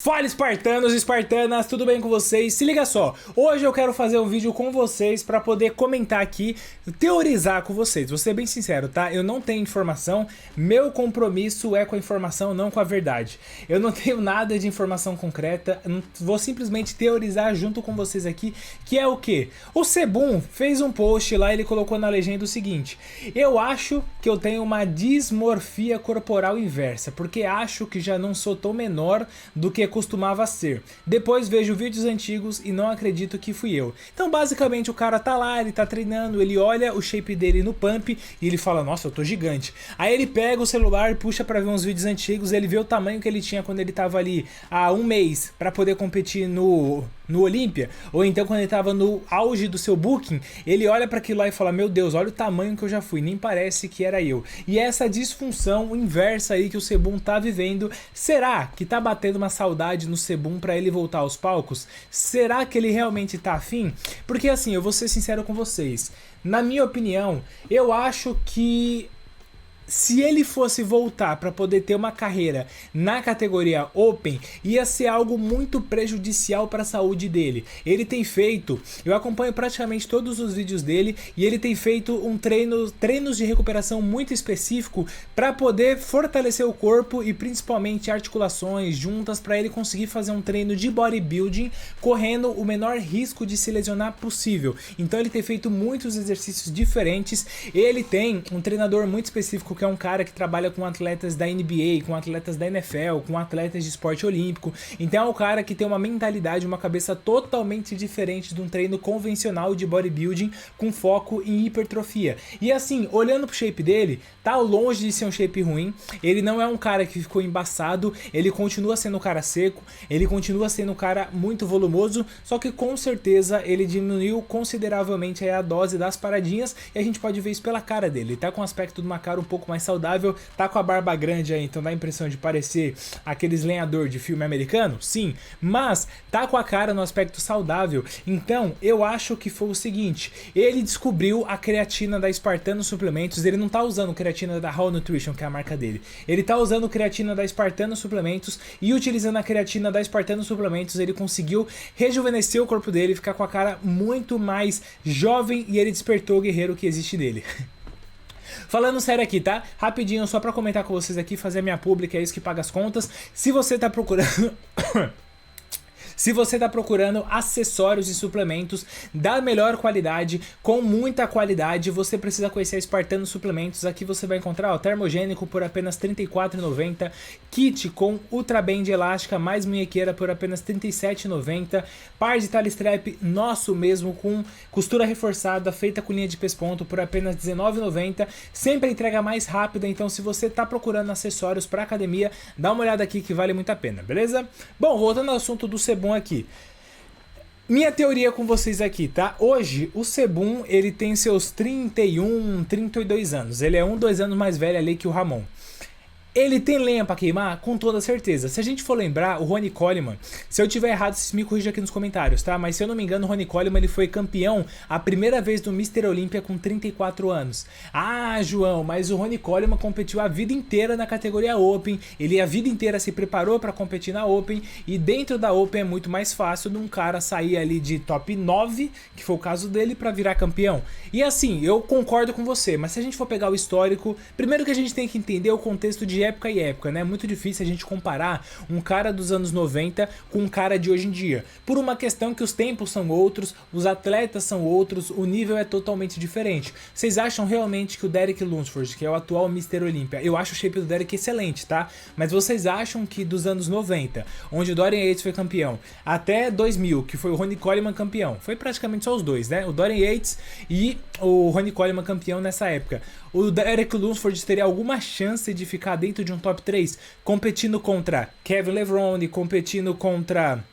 Fala espartanos e espartanas, tudo bem com vocês? Se liga só, hoje eu quero fazer um vídeo com vocês para poder comentar aqui, teorizar com vocês. Vou ser bem sincero, tá? Eu não tenho informação, meu compromisso é com a informação, não com a verdade. Eu não tenho nada de informação concreta, vou simplesmente teorizar junto com vocês aqui, que é o quê? O Sebum fez um post lá, ele colocou na legenda o seguinte: eu acho que eu tenho uma dismorfia corporal inversa, porque acho que já não sou tão menor do que costumava ser. Depois vejo vídeos antigos e não acredito que fui eu. Então basicamente o cara tá lá, ele tá treinando, ele olha o shape dele no pump e ele fala: nossa, eu tô gigante. Aí ele pega o celular e puxa pra ver uns vídeos antigos, ele vê o tamanho que ele tinha quando ele tava ali há um mês pra poder competir no Olímpia, ou então quando ele tava no auge do seu booking, ele olha para aquilo lá e fala: meu Deus, olha o tamanho que eu já fui, nem parece que era eu. E essa disfunção inversa aí que o Sebum tá vivendo, será que tá batendo uma saudade no Sebum para ele voltar aos palcos? Será que ele realmente tá afim? Porque assim, eu vou ser sincero com vocês, na minha opinião, eu acho que se ele fosse voltar para poder ter uma carreira na categoria Open, ia ser algo muito prejudicial para a saúde dele. Ele tem feito, eu acompanho praticamente todos os vídeos dele, e ele tem feito treinos de recuperação muito específico para poder fortalecer o corpo e principalmente articulações, juntas, para ele conseguir fazer um treino de bodybuilding correndo o menor risco de se lesionar possível. Então ele tem feito muitos exercícios diferentes, ele tem um treinador muito específico que é um cara que trabalha com atletas da NBA, com atletas da NFL, com atletas de esporte olímpico. Então é um cara que tem uma mentalidade, uma cabeça totalmente diferente de um treino convencional de bodybuilding com foco em hipertrofia. E assim, olhando pro shape dele, tá longe de ser um shape ruim. Ele não é um cara que ficou embaçado, ele continua sendo um cara seco, ele continua sendo um cara muito volumoso, só que com certeza ele diminuiu consideravelmente a dose das paradinhas, e a gente pode ver isso pela cara dele. Ele tá com o aspecto de uma cara um pouco mais saudável, tá com a barba grande aí, então dá a impressão de parecer aqueles lenhador de filme americano, sim, mas tá com a cara no aspecto saudável. Então eu acho que foi o seguinte: ele descobriu a creatina da Spartano Suplementos. Ele não tá usando creatina da Raw Nutrition, que é a marca dele, ele tá usando creatina da Spartano Suplementos, e utilizando a creatina da Spartano Suplementos ele conseguiu rejuvenescer o corpo dele, ficar com a cara muito mais jovem, e ele despertou o guerreiro que existe nele. Falando sério aqui, tá? Rapidinho, só pra comentar com vocês aqui, fazer a minha publi, é isso que paga as contas. Se você tá procurando... Se você tá procurando acessórios e suplementos da melhor qualidade, com muita qualidade, você precisa conhecer a Spartano Suplementos. Aqui você vai encontrar o termogênico por apenas R$ 34,90, kit com Ultra Band elástica mais munhequeira por apenas R$ 37,90, par de talistrap nosso mesmo com costura reforçada, feita com linha de pesponto por apenas R$ 19,90, sempre a entrega mais rápida. Então se você tá procurando acessórios para academia, dá uma olhada aqui que vale muito a pena, beleza? Bom, voltando ao assunto do Sebum aqui. Minha teoria com vocês aqui, tá? Hoje o Sebum, ele tem seus 31, 32 anos. Ele é 2 anos mais velho ali que o Ramon. Ele tem lenha pra queimar? Com toda certeza. Se a gente for lembrar, o Ronnie Coleman, se eu tiver errado, vocês me corrijam aqui nos comentários, tá? Mas se eu não me engano, o Ronnie Coleman, ele foi campeão a primeira vez do Mr. Olympia com 34 anos. Ah, João, mas o Ronnie Coleman competiu a vida inteira na categoria Open, ele a vida inteira se preparou pra competir na Open, e dentro da Open é muito mais fácil de um cara sair ali de top 9, que foi o caso dele, pra virar campeão. E assim, eu concordo com você, mas se a gente for pegar o histórico, primeiro que a gente tem que entender o contexto de época e época, né? É muito difícil a gente comparar um cara dos anos 90 com um cara de hoje em dia, por uma questão que os tempos são outros, os atletas são outros, o nível é totalmente diferente. Vocês acham realmente que o Derek Lunsford, que é o atual Mr. Olympia, eu acho o shape do Derek excelente, tá? Mas vocês acham que dos anos 90, onde o Dorian Yates foi campeão, até 2000, que foi o Ronnie Coleman campeão, foi praticamente só os dois, né? O Dorian Yates e o Ronnie Coleman campeão nessa época, o Derek Lunsford teria alguma chance de ficar dentro de um top 3, competindo contra Kevin Levrone, competindo contra...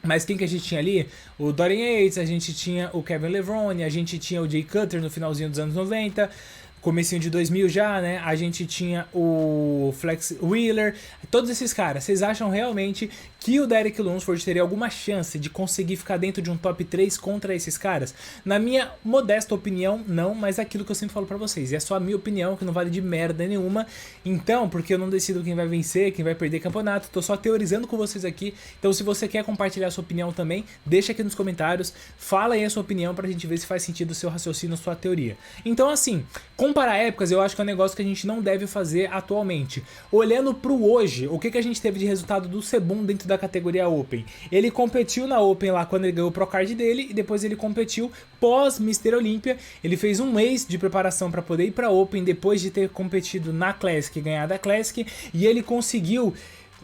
Mas quem que a gente tinha ali? O Dorian Yates, a gente tinha o Kevin Levrone, a gente tinha o Jay Cutler no finalzinho dos anos 90, comecinho de 2000 já, né? A gente tinha o Flex Wheeler, todos esses caras. Vocês acham realmente que o Derek Lunsford teria alguma chance de conseguir ficar dentro de um top 3 contra esses caras? Na minha modesta opinião, não, mas é aquilo que eu sempre falo pra vocês, e é só a minha opinião, que não vale de merda nenhuma. Então, porque eu não decido quem vai vencer, quem vai perder campeonato, tô só teorizando com vocês aqui. Então se você quer compartilhar a sua opinião também, deixa aqui nos comentários, fala aí a sua opinião pra gente ver se faz sentido o seu raciocínio, a sua teoria. Então assim, comparar épocas eu acho que é um negócio que a gente não deve fazer atualmente. Olhando pro hoje, o que a gente teve de resultado do Sebum dentro da categoria Open? Ele competiu na Open lá quando ele ganhou o Procard dele, e depois ele competiu pós Mr. Olympia. Ele fez um mês de preparação para poder ir para Open depois de ter competido na Classic e ganhado a Classic, e ele conseguiu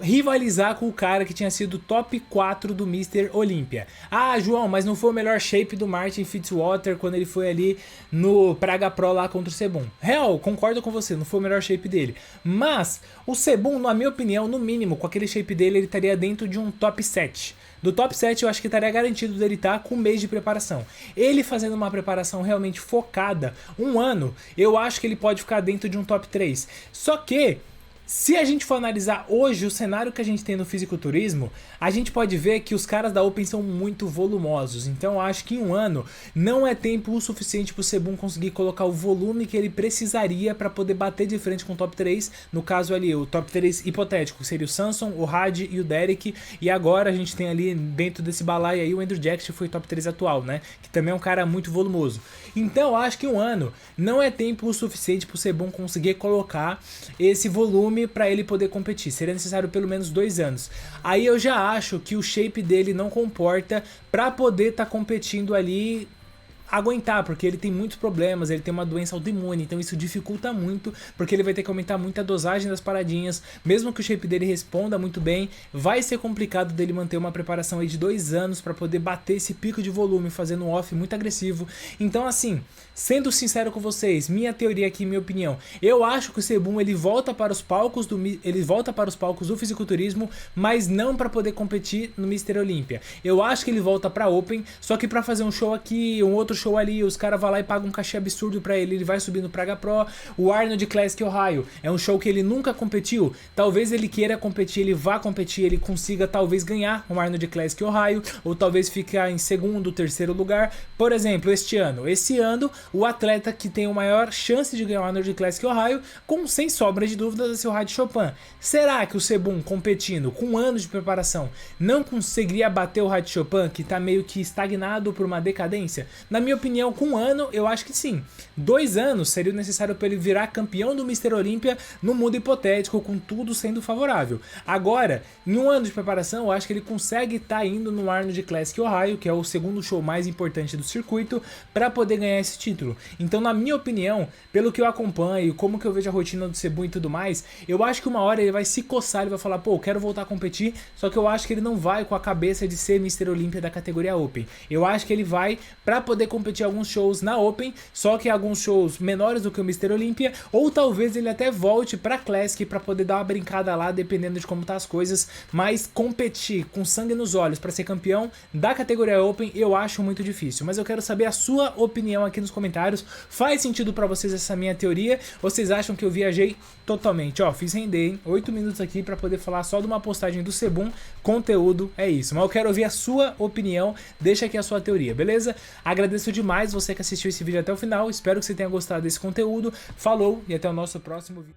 rivalizar com o cara que tinha sido top 4 do Mr. Olympia. Ah, João, mas não foi o melhor shape do Martin Fitzwater quando ele foi ali no Praga Pro lá contra o Sebum. Real, concordo com você, não foi o melhor shape dele. Mas o Sebum, na minha opinião, no mínimo, com aquele shape dele, ele estaria dentro de um top 7. Do top 7 eu acho que estaria garantido dele estar com um mês de preparação. Ele fazendo uma preparação realmente focada, um ano, eu acho que ele pode ficar dentro de um top 3. Só que se a gente for analisar hoje o cenário que a gente tem no fisiculturismo, a gente pode ver que os caras da Open são muito volumosos. Então eu acho que em um ano não é tempo o suficiente para o Sebum conseguir colocar o volume que ele precisaria para poder bater de frente com o top 3. No caso ali, o top 3 hipotético, que seria o Samson, o Had e o Derek. E agora a gente tem ali dentro desse balaio aí o Andrew Jackson, que foi o top 3 atual, né? Que também é um cara muito volumoso. Então eu acho que um ano não é tempo o suficiente para o Sebum conseguir colocar esse volume para ele poder competir. Seria necessário pelo menos 2 anos. Aí eu já acho que o shape dele não comporta para poder estar competindo ali, aguentar, porque ele tem muitos problemas, ele tem uma doença autoimune, então isso dificulta muito, porque ele vai ter que aumentar muito a dosagem das paradinhas. Mesmo que o shape dele responda muito bem, vai ser complicado dele manter uma preparação aí de 2 anos para poder bater esse pico de volume, fazendo um off muito agressivo. Então assim, sendo sincero com vocês, minha teoria aqui, minha opinião, eu acho que o Sebum ele volta para os palcos do fisiculturismo, mas não para poder competir no Mr. Olympia. Eu acho que ele volta para Open, só que para fazer um show aqui, um outro show ali, os caras vão lá e pagam um cachê absurdo pra ele, ele vai subir no Praga Pro. O Arnold Classic Ohio é um show que ele nunca competiu, talvez ele queira competir, ele vá competir, ele consiga talvez ganhar um Arnold Classic Ohio, ou talvez ficar em segundo, terceiro lugar. Por exemplo, esse ano, o atleta que tem a maior chance de ganhar o Arnold Classic Ohio, sem sombra de dúvidas, é o seu Had Chopin. Será que o Sebum, competindo com anos de preparação, não conseguiria bater o Had Chopin, que tá meio que estagnado por uma decadência? Na minha opinião, com um ano, eu acho que sim. 2 anos seria necessário para ele virar campeão do Mr. Olympia no mundo hipotético, com tudo sendo favorável. Agora, em um ano de preparação, eu acho que ele consegue estar indo no Arnold Classic Ohio, que é o segundo show mais importante do circuito, para poder ganhar esse título. Então, na minha opinião, pelo que eu acompanho, como que eu vejo a rotina do Sebum e tudo mais, eu acho que uma hora ele vai se coçar, ele vai falar, pô, eu quero voltar a competir, só que eu acho que ele não vai com a cabeça de ser Mr. Olympia da categoria Open. Eu acho que ele vai para poder competir alguns shows na Open, só que alguns shows menores do que o Mr. Olympia, ou talvez ele até volte pra Classic para poder dar uma brincada lá, dependendo de como tá as coisas, mas competir com sangue nos olhos para ser campeão da categoria Open, eu acho muito difícil. Mas eu quero saber a sua opinião aqui nos comentários. Faz sentido para vocês essa minha teoria? Vocês acham que eu viajei totalmente? Ó, fiz render, hein? 8 minutos aqui para poder falar só de uma postagem do Sebum, conteúdo é isso. Mas eu quero ouvir a sua opinião, deixa aqui a sua teoria, beleza? Agradeço demais você que assistiu esse vídeo até o final, espero que você tenha gostado desse conteúdo. Falou e até o nosso próximo vídeo.